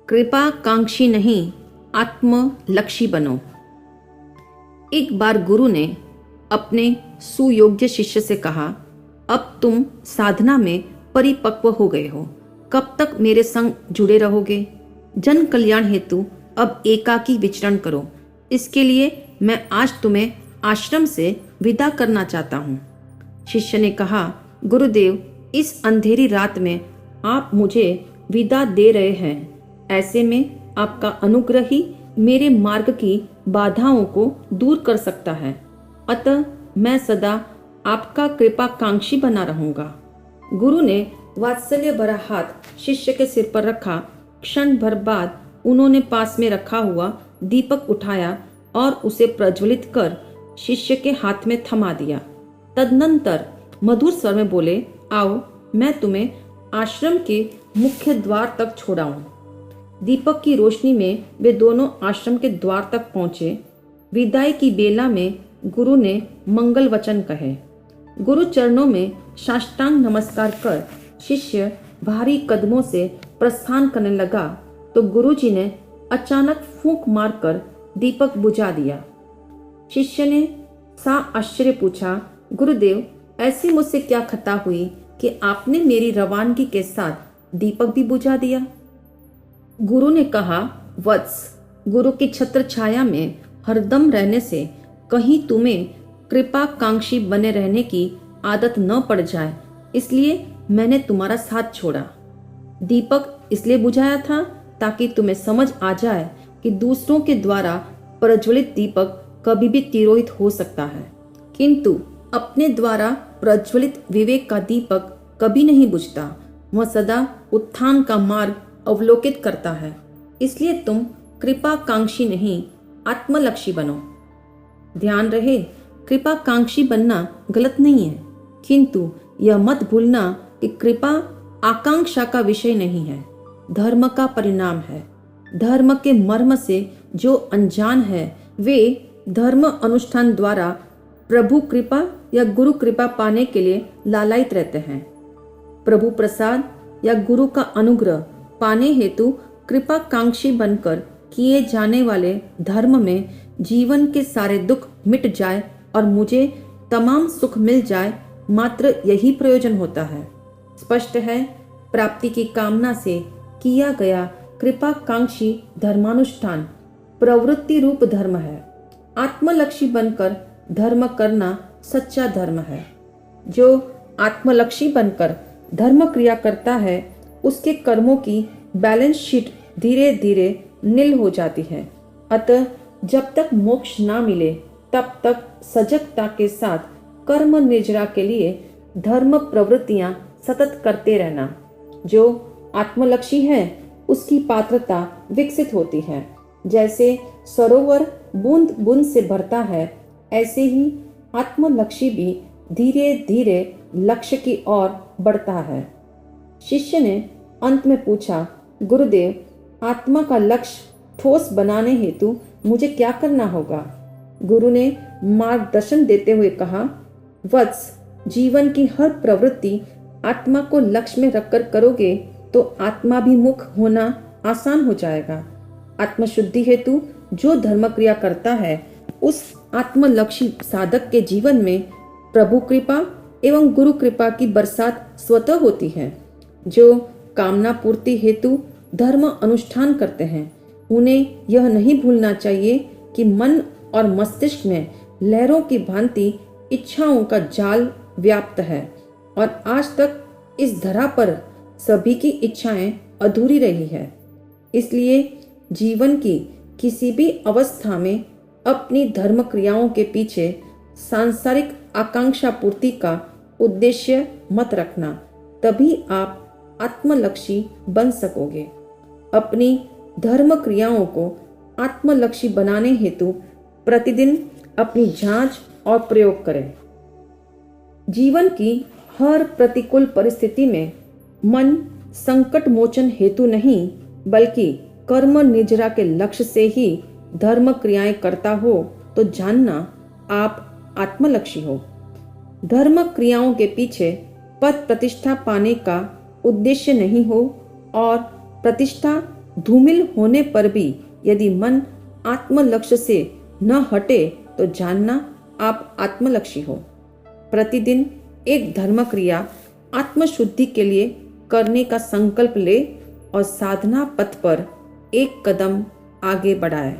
कृपाकांक्षी नहीं, आत्मलक्षी बनो। एक बार गुरु ने अपने सुयोग्य शिष्य से कहा, अब तुम साधना में परिपक्व हो गए हो, कब तक मेरे संग जुड़े रहोगे? जन कल्याण हेतु अब एकाकी विचरण करो। इसके लिए मैं आज तुम्हें आश्रम से विदा करना चाहता हूँ। शिष्य ने कहा, गुरुदेव, इस अंधेरी रात में आप मुझे विदा दे रहे हैं। ऐसे में आपका अनुग्रह ही मेरे मार्ग की बाधाओं को दूर कर सकता है। अतः मैं सदा आपका कृपाकांक्षी बना रहूंगा। गुरु ने वात्सल्य भरा हाथ शिष्य के सिर पर रखा। क्षण भर बाद उन्होंने पास में रखा हुआ दीपक उठाया और उसे प्रज्वलित कर शिष्य के हाथ में थमा दिया। तदनंतर मधुर स्वर में बोले, आओ, मैं तुम्हें आश्रम के मुख्य द्वार तक छोड़ाऊं। दीपक की रोशनी में वे दोनों आश्रम के द्वार तक पहुंचे। विदाई की बेला में गुरु ने मंगल वचन कहे। गुरु चरणों में साष्टांग नमस्कार कर शिष्य भारी कदमों से प्रस्थान करने लगा तो गुरुजी ने अचानक फूंक मारकर दीपक बुझा दिया। शिष्य ने सा आश्चर्य पूछा, गुरुदेव, ऐसी मुझसे क्या खता हुई कि आपने मेरी रवानगी के साथ दीपक भी बुझा दिया? गुरु ने कहा, वत्स, गुरु की छत्र छाया में हरदम रहने से कहीं तुम्हें कृपाकांक्षी बने रहने की आदत न पड़ जाए, इसलिए मैंने तुम्हारा साथ छोड़ा। दीपक इसलिए बुझाया था ताकि तुम्हें समझ आ जाए कि दूसरों के द्वारा प्रज्वलित दीपक कभी भी तिरोहित हो सकता है, किंतु अपने द्वारा प्रज्वलित विवेक का दीपक कभी नहीं बुझता। वह सदा उत्थान का मार्ग अवलोकित करता है। इसलिए तुम कृपाकांक्षी नहीं, आत्मलक्षी बनो। ध्यान रहे, कृपाकांक्षी बनना गलत नहीं है, किंतु यह मत भूलना कि कृपा आकांक्षा का विषय नहीं है, धर्म का परिणाम है। धर्म के मर्म से जो अनजान है वे धर्म अनुष्ठान द्वारा प्रभु कृपा या गुरु कृपा पाने के लिए लालायित रहते हैं। प्रभु प्रसाद या गुरु का अनुग्रह पाने हेतु कृपाकांक्षी बनकर किए जाने वाले धर्म में जीवन के सारे दुख मिट जाए और मुझे तमाम सुख मिल जाए, मात्र यही प्रयोजन होता है। स्पष्ट है, प्राप्ति की कामना से किया गया कृपाकांक्षी धर्मानुष्ठान प्रवृत्ति रूप धर्म है। आत्मलक्षी बनकर धर्म करना सच्चा धर्म है। जो आत्मलक्षी बनकर धर्म क्रिया करता है उसके कर्मों की बैलेंस शीट धीरे धीरे नील हो जाती है। अतः जब तक मोक्ष ना मिले तब तक सजगता के साथ कर्म निर्जरा के लिए धर्म प्रवृत्तियां सतत करते रहना। जो आत्मलक्षी है उसकी पात्रता विकसित होती है। जैसे सरोवर बूंद बूंद से भरता है, ऐसे ही आत्मलक्षी भी धीरे धीरे लक्ष्य की ओर बढ़ता है। शिष्य ने अंत में पूछा, गुरुदेव, आत्मा का लक्ष्य ठोस बनाने हेतु मुझे क्या करना होगा? गुरु ने मार्गदर्शन देते हुए कहा, वत्स, जीवन की हर प्रवृत्ति आत्मा को लक्ष्य में रखकर करोगे तो आत्माभिमुख होना आसान हो जाएगा। आत्मशुद्धि हेतु जो धर्म क्रिया करता है उस आत्मलक्षी साधक के जीवन में प्रभु कृपा एवं गुरु कृपा की बरसात स्वतः होती है। जो कामना पूर्ति हेतु धर्म अनुष्ठान करते हैं उन्हें यह नहीं भूलना चाहिए कि मन और मस्तिष्क में लहरों की भांति इच्छाओं का जाल व्याप्त है और आज तक इस धरा पर सभी की इच्छाएं अधूरी रही है। इसलिए जीवन की किसी भी अवस्था में अपनी धर्म क्रियाओं के पीछे सांसारिक आकांक्षा पूर्ति का उद्देश्य मत रखना, तभी आप आत्मलक्षी बन सकोगे। अपनी धर्म क्रियाओं को आत्मलक्षी बनाने हेतु प्रतिदिन अपनी जांच और प्रयोग करें। जीवन की हर प्रतिकूल परिस्थिति में मन संकट मोचन हेतु नहीं बल्कि कर्म निर्जरा के लक्ष्य से ही धर्म क्रियाएं करता हो तो जानना आप आत्मलक्षी हो। धर्म क्रियाओं के पीछे पद प्रतिष्ठा पाने का उद्देश्य नहीं हो और प्रतिष्ठा धूमिल होने पर भी यदि मन आत्म लक्ष्य से न हटे तो जानना आप आत्मलक्षी हो। प्रतिदिन एक धर्म क्रिया आत्मशुद्धि के लिए करने का संकल्प ले और साधना पथ पर एक कदम आगे बढ़ाए।